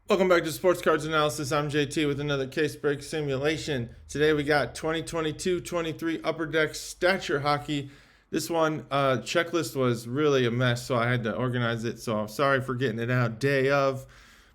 Welcome back to Sports Cards Analysis. I'm JT with another case break simulation. Today we got 2022-23 Upper Deck Stature Hockey. This one checklist was really a mess, so I had to organize it. So I'm sorry for getting it out day of,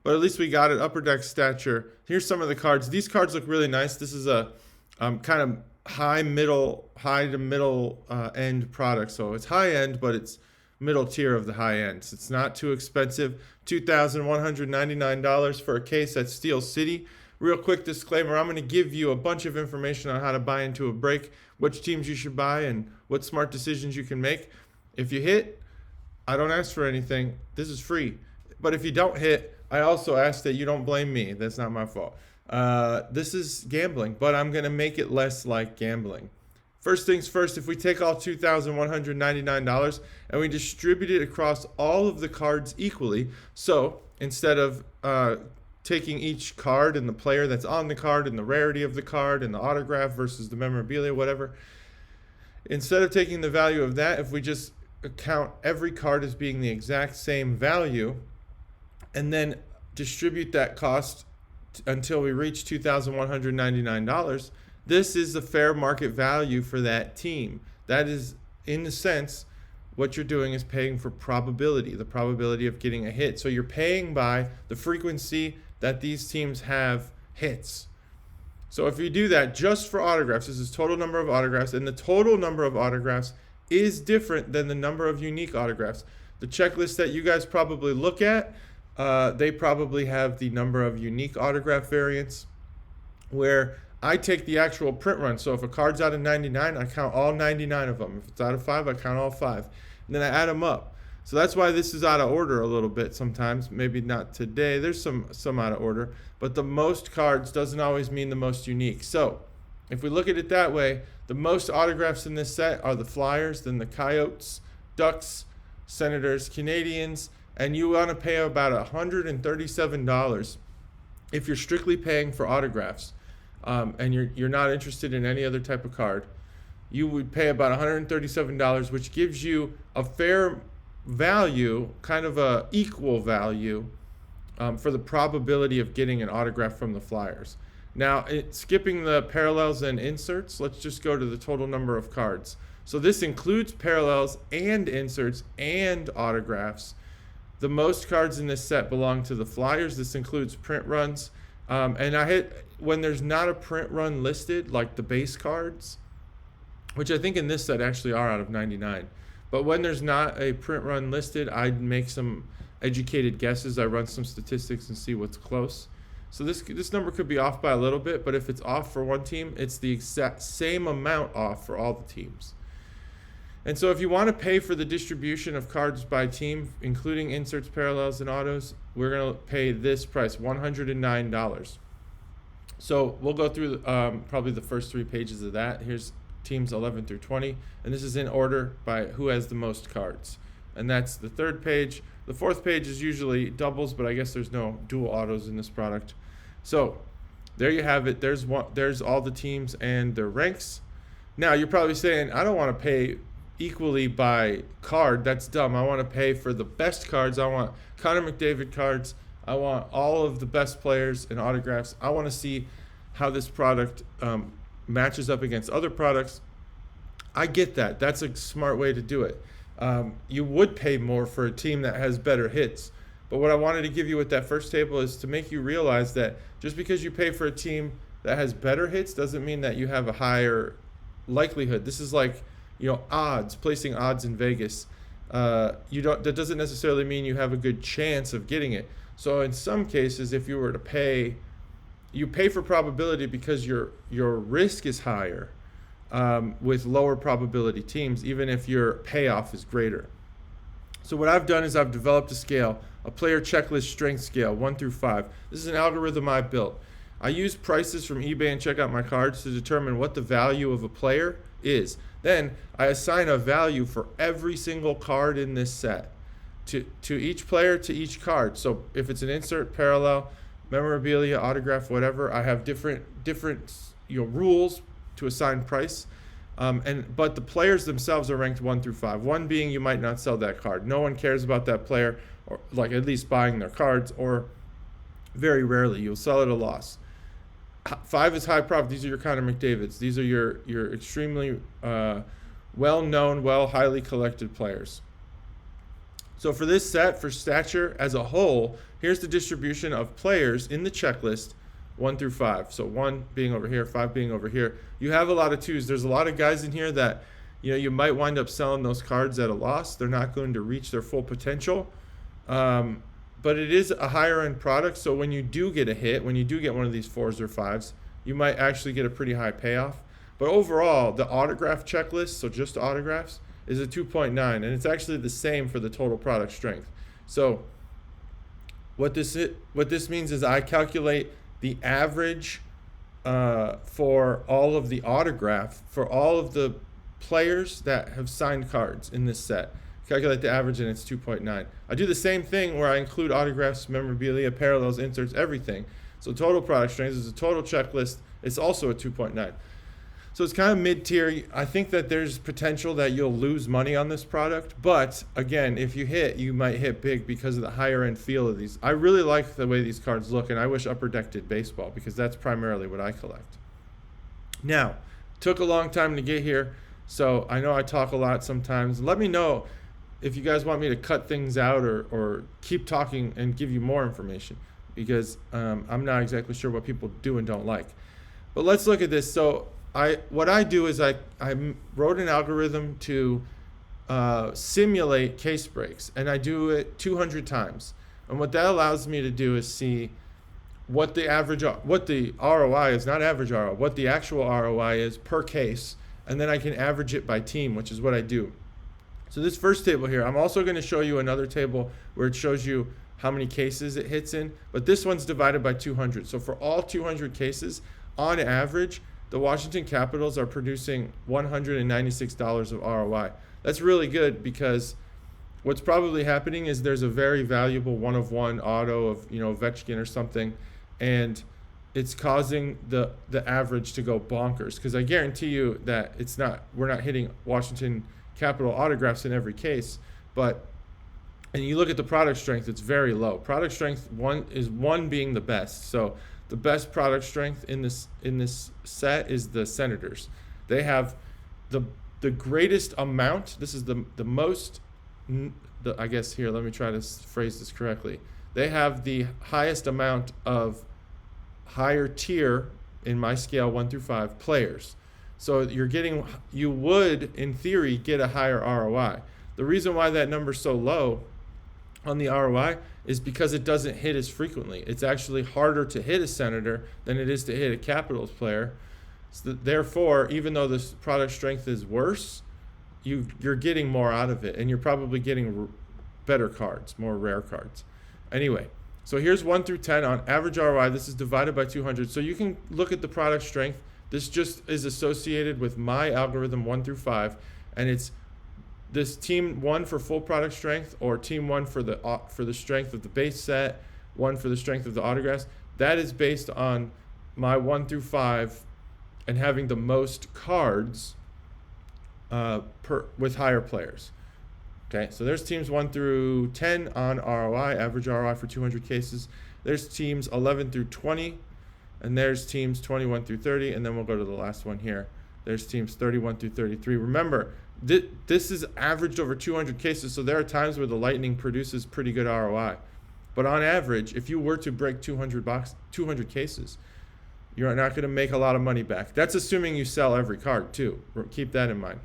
but at least we got it. Upper Deck Stature. Here's some of the cards. These cards look really nice. This is a kind of high to middle end product. So it's high end, but it's middle tier of the high end. So it's not too expensive. $2,199 for a case at Steel City. Real quick disclaimer, I'm going to give you a bunch of information on how to buy into a break, which teams you should buy, and what smart decisions you can make. If you hit, I don't ask for anything. This is free. But if you don't hit, I also ask that you don't blame me. That's not my fault. This is gambling, but I'm going to make it less like gambling. First things first, if we take all $2,199 and we distribute it across all of the cards equally, so instead of taking each card and the player that's on the card and the rarity of the card and the autograph versus the memorabilia, whatever, instead of taking the value of that, if we just count every card as being the exact same value and then distribute that cost until we reach $2,199, this is the fair market value for that team. That is, in a sense, what you're doing is paying for probability, the probability of getting a hit. So you're paying by the frequency that these teams have hits. So if you do that just for autographs, this is total number of autographs, and the total number of autographs is different than the number of unique autographs. The checklist that you guys probably look at, they probably have the number of unique autograph variants, where I take the actual print run. So if a card's out of 99, I count all 99 of them. If it's out of 5, I count all 5. And then I add them up. So that's why this is out of order a little bit sometimes. Maybe not today. There's some out of order. But the most cards doesn't always mean the most unique. So if we look at it that way, the most autographs in this set are the Flyers, then the Coyotes, Ducks, Senators, Canadians. And you want to pay about $137 if you're strictly paying for autographs. And you're not interested in any other type of card, you would pay about $137, which gives you a fair value, kind of a equal value, for the probability of getting an autograph from the Flyers. Now, skipping the parallels and inserts, let's just go to the total number of cards. So this includes parallels and inserts and autographs. The most cards in this set belong to the Flyers. This includes print runs. And I hit when there's not a print run listed, like the base cards, which I think in this set actually are out of 99. But when there's not a print run listed, I'd make some educated guesses. I run some statistics and see what's close. So this number could be off by a little bit, but if it's off for one team, it's the exact same amount off for all the teams. And so if you want to pay for the distribution of cards by team, including inserts, parallels, and autos, we're going to pay this price, $109. So we'll go through probably the first 3 pages of that. Here's teams 11 through 20, and this is in order by who has the most cards. And that's the 3rd page. The 4th page is usually doubles, but I guess there's no dual autos in this product. So there you have it. There's all the teams and their ranks. Now you're probably saying, I don't want to pay equally by card. That's dumb. I want to pay for the best cards. I want Connor McDavid cards. I want all of the best players and autographs. I want to see how this product matches up against other products. I get that. That's a smart way to do it. You would pay more for a team that has better hits. But what I wanted to give you with that first table is to make you realize that just because you pay for a team that has better hits doesn't mean that you have a higher likelihood. This is like, odds, placing odds in Vegas. That doesn't necessarily mean you have a good chance of getting it. So in some cases, if you were to pay, you pay for probability because your risk is higher with lower probability teams, even if your payoff is greater. So what I've done is I've developed a scale, a player checklist strength scale, 1 through 5. This is an algorithm I built. I use prices from eBay and Check Out My Cards to determine what the value of a player is. Then I assign a value for every single card in this set to each player, to each card. So if it's an insert, parallel, memorabilia, autograph, whatever, I have different rules to assign price. But the players themselves are ranked 1 through 5. 1 being you might not sell that card. No one cares about that player, or like at least buying their cards, or Very rarely. You'll sell at a loss. 5 is high profit. These are your Connor McDavids. These are your extremely well-known, highly collected players. So for this set, for Stature as a whole, here's the distribution of players in the checklist, 1 through 5. So 1 being over here, 5 being over here. You have a lot of 2s. There's a lot of guys in here that, you might wind up selling those cards at a loss. They're not going to reach their full potential. But it is a higher end product. So when you do get a hit, when you do get one of these 4s or 5s, you might actually get a pretty high payoff. But overall, the autograph checklist, so just autographs, is a 2.9, and it's actually the same for the total product strength. So what this means is I calculate the average for all of the autograph for all of the players that have signed cards in this set. Calculate the average, and it's 2.9. I do the same thing where I include autographs, memorabilia, parallels, inserts, everything. So total product strength is a total checklist. It's also a 2.9. So it's kind of mid-tier. I think that there's potential that you'll lose money on this product. But again, if you hit, you might hit big because of the higher end feel of these. I really like the way these cards look, and I wish Upper Deck did baseball because that's primarily what I collect. Now, took a long time to get here, so I know I talk a lot sometimes. Let me know if you guys want me to cut things out or keep talking and give you more information, because I'm not exactly sure what people do and don't like. But let's look at this. So what I do is I wrote an algorithm to simulate case breaks, and I do it 200 times. And what that allows me to do is see what the ROI is, not average ROI, what the actual ROI is per case, and then I can average it by team, which is what I do. So this first table here, I'm also going to show you another table where it shows you how many cases it hits in, but this one's divided by 200. So for all 200 cases, on average, the Washington Capitals are producing $196 of ROI. That's really good, because what's probably happening is there's a very valuable one-of-one auto of Ovechkin or something, and it's causing the average to go bonkers, because I guarantee you that we're not hitting Washington Capital autographs in every case, and you look at the product strength, it's very low. Product strength one being the best. So the best product strength in this set is the Senators. They have the greatest amount. This is the most. I guess here, let me try to phrase this correctly. They have the highest amount of higher tier in my scale 1 through 5 players. So you would, in theory, get a higher ROI. The reason why that number's so low on the ROI is because it doesn't hit as frequently. It's actually harder to hit a Senator than it is to hit a Capitals player. So therefore, even though this product strength is worse, you're getting more out of it, and you're probably getting better cards, more rare cards. Anyway, so here's 1 through 10 on average ROI. This is divided by 200. So you can look at the product strength. This just is associated with my algorithm 1 through 5, and it's this team 1 for full product strength, or team 1 for the strength of the base set, 1 for the strength of the autographs. That is based on my 1 through 5 and having the most cards with higher players. Okay, so there's teams 1 through 10 on ROI, average ROI for 200 cases. There's teams 11 through 20, and there's teams 21 through 30, and then we'll go to the last one here. There's teams 31 through 33. Remember, this is averaged over 200 cases, so there are times where the Lightning produces pretty good ROI. But on average, if you were to break 200 cases, you're not going to make a lot of money back. That's assuming you sell every card too. Keep that in mind.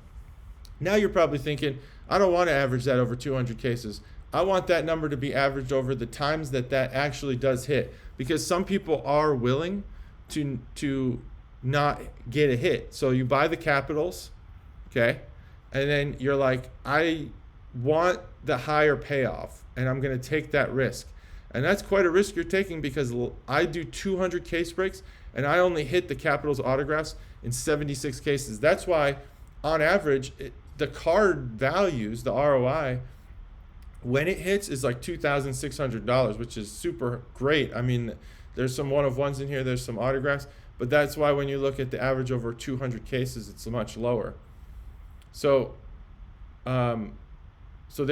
Now you're probably thinking, I don't want to average that over 200 cases. I want that number to be averaged over the times that actually does hit, because some people are willing to not get a hit. So you buy the Capitals, okay, and then you're like, I want the higher payoff, and I'm going to take that risk. And that's quite a risk you're taking, because I do 200 case breaks, and I only hit the Capitals autographs in 76 cases. That's why, on average, the card values, the ROI, when it hits is like $2,600, which is super great. I mean, there's some one-of-ones in here, there's some autographs, but that's why when you look at the average over 200 cases, it's much lower. So there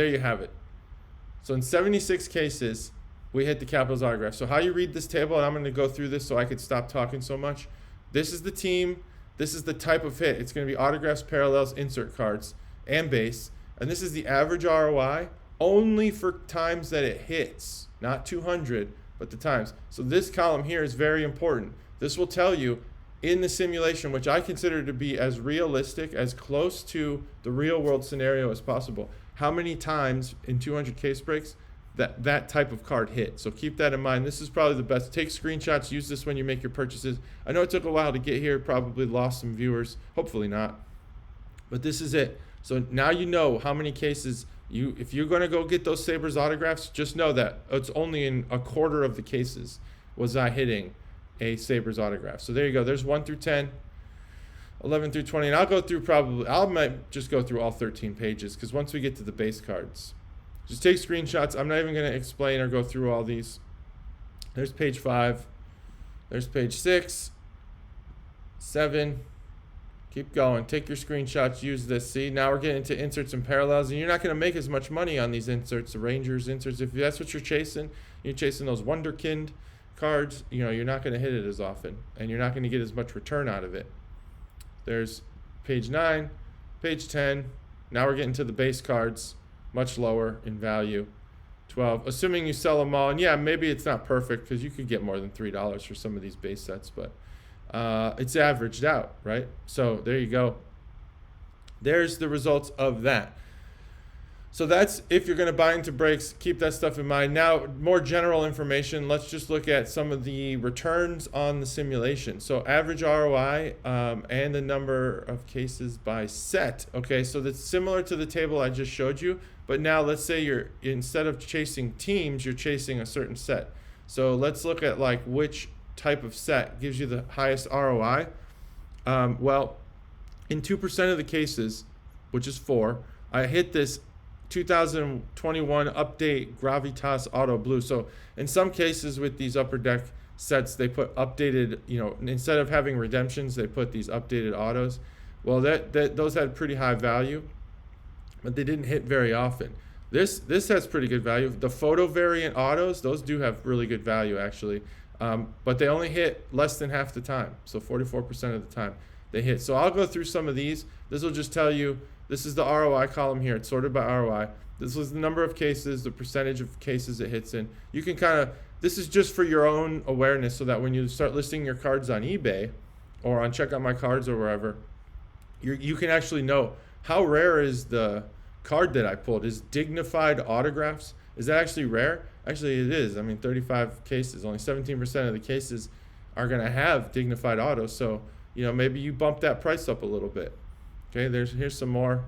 you have it. So in 76 cases, we hit the Capitals autograph. So how you read this table, and I'm going to go through this so I could stop talking so much. This is the team. This is the type of hit. It's going to be autographs, parallels, insert cards, and base. And this is the average ROI only for times that it hits, not 200, but the times. So this column here is very important. This will tell you in the simulation, which I consider to be as realistic, as close to the real world scenario as possible, how many times in 200 case breaks that type of card hit. So keep that in mind. This is probably the best. Take screenshots. Use this when you make your purchases. I know it took a while to get here. Probably lost some viewers. Hopefully not. But this is it. So now you know how many cases if you're going to go get those Sabres autographs, just know that it's only in a quarter of the cases was I hitting a Sabres autograph. So there you go. There's 1 through 10, 11 through 20. And I'll go through I might just go through all 13 pages because once we get to the base cards, just take screenshots. I'm not even going to explain or go through all these. There's page 5. There's page 6, 7. Keep going. Take your screenshots. Use this. See, now we're getting into inserts and parallels, and you're not going to make as much money on these inserts, the Rangers inserts. If that's what you're chasing those Wonderkind cards, you're not going to hit it as often, and you're not going to get as much return out of it. There's page 9, page 10. Now we're getting to the base cards, much lower in value. 12, assuming you sell them all, and yeah, maybe it's not perfect because you could get more than $3 for some of these base sets, but it's averaged out, right? So there you go. There's the results of that. So that's if you're going to buy into breaks, keep that stuff in mind. Now, more general information. Let's just look at some of the returns on the simulation. So average ROI and the number of cases by set. Okay, so that's similar to the table I just showed you. But now let's say instead of chasing teams, you're chasing a certain set. So let's look at like which type of set gives you the highest ROI. Well, in 2% of the cases, which is 4, I hit this 2021 update Gravitas Auto Blue. So in some cases with these upper deck sets, they put updated, instead of having redemptions, they put these updated autos. Well, those had pretty high value, but they didn't hit very often. This has pretty good value. The photo variant autos, those do have really good value actually, but they only hit less than half the time. So 44% of the time they hit. So I'll go through some of these. This will just tell you, this is the ROI column here. It's sorted by ROI. This was the number of cases, the percentage of cases it hits in. You can this is just for your own awareness so that when you start listing your cards on eBay or on Check Out My Cards or wherever, you can actually know how rare is the card that I pulled. Is dignified autographs, is that actually rare? Actually, it is. I mean, 35 cases, only 17% of the cases are going to have dignified autos. So, maybe you bump that price up a little bit. Okay, here's some more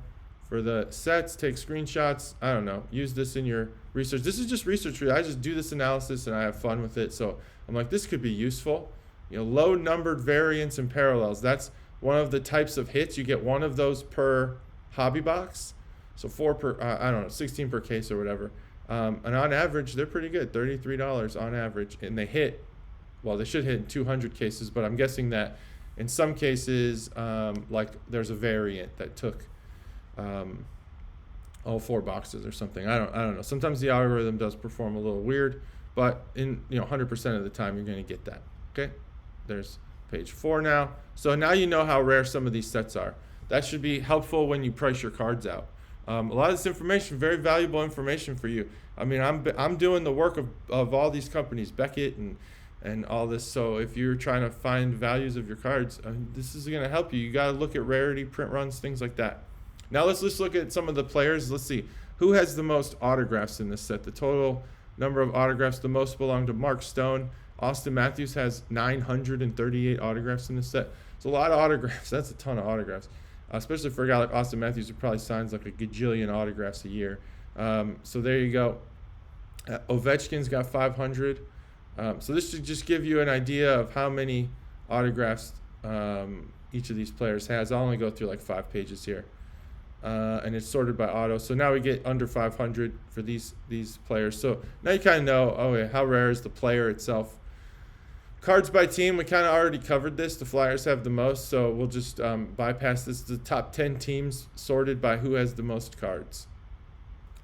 for the sets. Take screenshots. I don't know. Use this in your research. This is just research. I just do this analysis and I have fun with it. So I'm like, this could be useful. Low numbered variants and parallels. That's one of the types of hits. You get one of those per hobby box. So 4 per, 16 per case or whatever. And on average, they're pretty good. $33 on average. And they hit, well, they should hit in 200 cases, but I'm guessing that in some cases, like there's a variant that took all 4 boxes or something. I don't know. Sometimes the algorithm does perform a little weird, but in 100% of the time you're going to get that. Okay, there's page 4 now. So now you know how rare some of these sets are. That should be helpful when you price your cards out. A lot of this information, very valuable information for you. I mean, I'm doing the work of all these companies, Beckett and all this. So if you're trying to find values of your cards, this is going to help you. You got to look at rarity, print runs, things like that. Now let's just look at some of the players. Let's see who has the most autographs in this set. The total number of autographs, the most belong to Mark Stone. Austin Matthews has 938 autographs in this set. It's a lot of autographs. That's a ton of autographs, especially for a guy like Austin Matthews who probably signs like a gajillion autographs a year. So there you go. Ovechkin's got 500. So this should just give you an idea of how many autographs each of these players has. I'll only go through like 5 pages here. And it's sorted by auto. So now we get under 500 for these players. So now you kind of know, how rare is the player itself. Cards by team, we kind of already covered this. The Flyers have the most, so we'll just bypass this. The top 10 teams sorted by who has the most cards.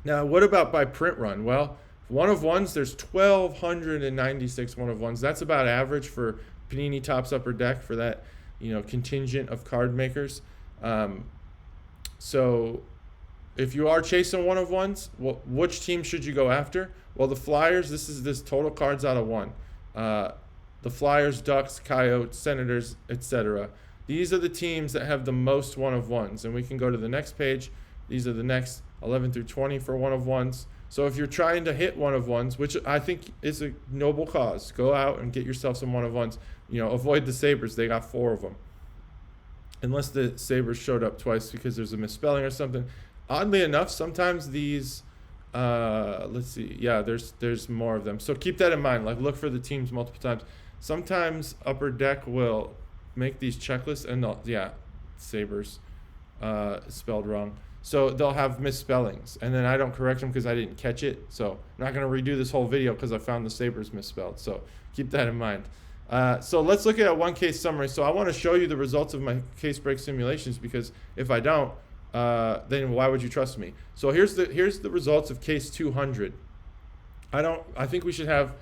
Now, what about by print run? Well, One of ones, there's 1,296 one of ones. That's about average for Panini Topps Upper Deck for that, contingent of card makers. So if you are chasing one of ones, which team should you go after? Well, the Flyers, this total cards out of one. The Flyers, Ducks, Coyotes, Senators, etc. These are the teams that have the most one of ones. And we can go to the next page. These are the next 11 through 20 for one of ones. So if you're trying to hit one of ones, which I think is a noble cause, go out and get yourself some one of ones. Avoid the Sabres. They got 4 of them. Unless the Sabres showed up twice because there's a misspelling or something. Oddly enough, sometimes these, let's see, yeah, there's more of them. So keep that in mind. Like, look for the teams multiple times. Sometimes Upper Deck will make these checklists, and Sabres, spelled wrong. So they'll have misspellings, and then I don't correct them because I didn't catch it. So I'm not going to redo this whole video because I found the Sabres misspelled. So keep that in mind. So let's look at a one case summary. So I want to show you the results of my case break simulations, because if I don't, then why would you trust me? So here's the results of case 200. I think we should have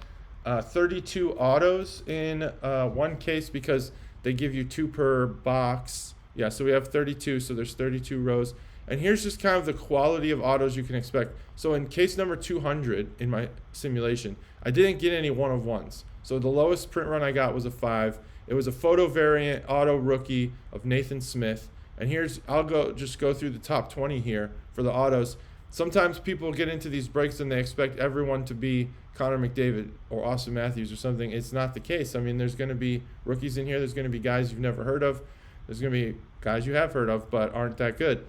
32 autos in one case because they give you 2 per box. Yeah, so we have 32, so there's 32 rows. And here's just kind of the quality of autos you can expect. So in case number 200 in my simulation, I didn't get any one of ones. So the lowest print run I got was a 5. It was a photo variant auto rookie of Nathan Smith. And I'll go through the top 20 here for the autos. Sometimes people get into these breaks and they expect everyone to be Connor McDavid or Austin Matthews or something. It's not the case. I mean, there's going to be rookies in here. There's going to be guys you've never heard of. There's going to be guys you have heard of but aren't that good.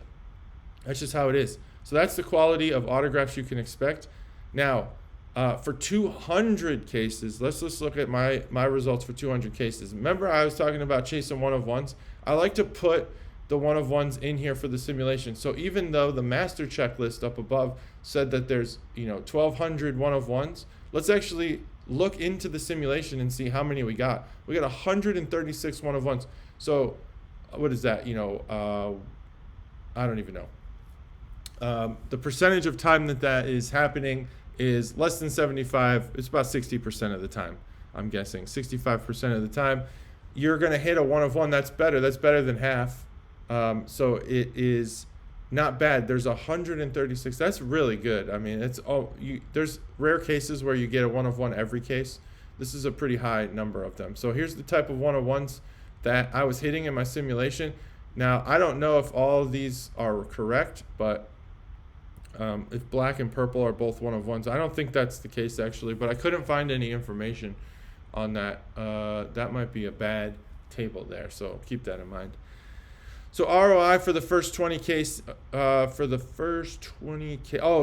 That's just how it is. So that's the quality of autographs you can expect. Now, for 200 cases, let's just look at my results for 200 cases. Remember I was talking about chasing one of ones? I like to put the one of ones in here for the simulation. So even though the master checklist up above said that there's 1,200 one of ones, let's actually look into the simulation and see how many we got. We got 136 one of ones. So what is that? I don't even know. The percentage of time that is happening is less than 75. It's about 60% of the time, I'm guessing. 65% of the time, you're going to hit a one of one. That's better. That's better than half. So it is not bad. There's 136. That's really good. I mean, there's rare cases where you get a one of one every case. This is a pretty high number of them. So here's the type of one of ones that I was hitting in my simulation. Now, I don't know if all of these are correct, but if black and purple are both one of ones, I don't think that's the case actually, but I couldn't find any information on that. That might be a bad table there, so keep that in mind. So ROI for the first 20 case, oh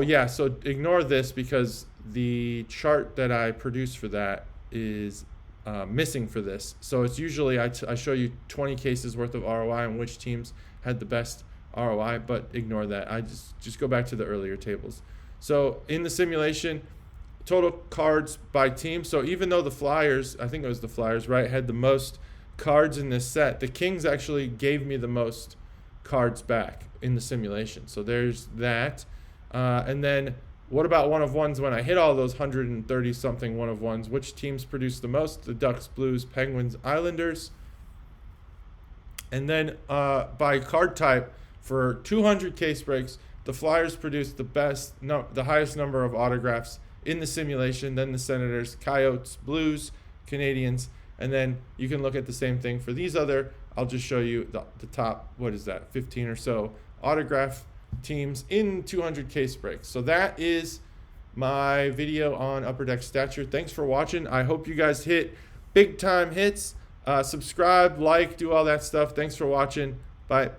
yeah, so ignore this because the chart that I produced for that is missing for this. So it's usually I show you 20 cases worth of ROI and which teams had the best ROI, but ignore that. I just go back to the earlier tables. So in the simulation, total cards by team. So even though the Flyers, I think it was the Flyers, right, had the most cards in this set, the Kings actually gave me the most cards back in the simulation. So there's that. And then what about one of ones? When I hit all those 130 something one of ones, which teams produced the most? The Ducks, Blues, Penguins, Islanders. And then by card type, for 200 case breaks, the Flyers produced the highest number of autographs in the simulation, then the Senators, Coyotes, Blues, Canadiens, and then you can look at the same thing for these other. I'll just show you the top, 15 or so autograph teams in 200 case breaks. So that is my video on Upper Deck Stature. Thanks for watching. I hope you guys hit big time hits. Subscribe, like, do all that stuff. Thanks for watching. Bye.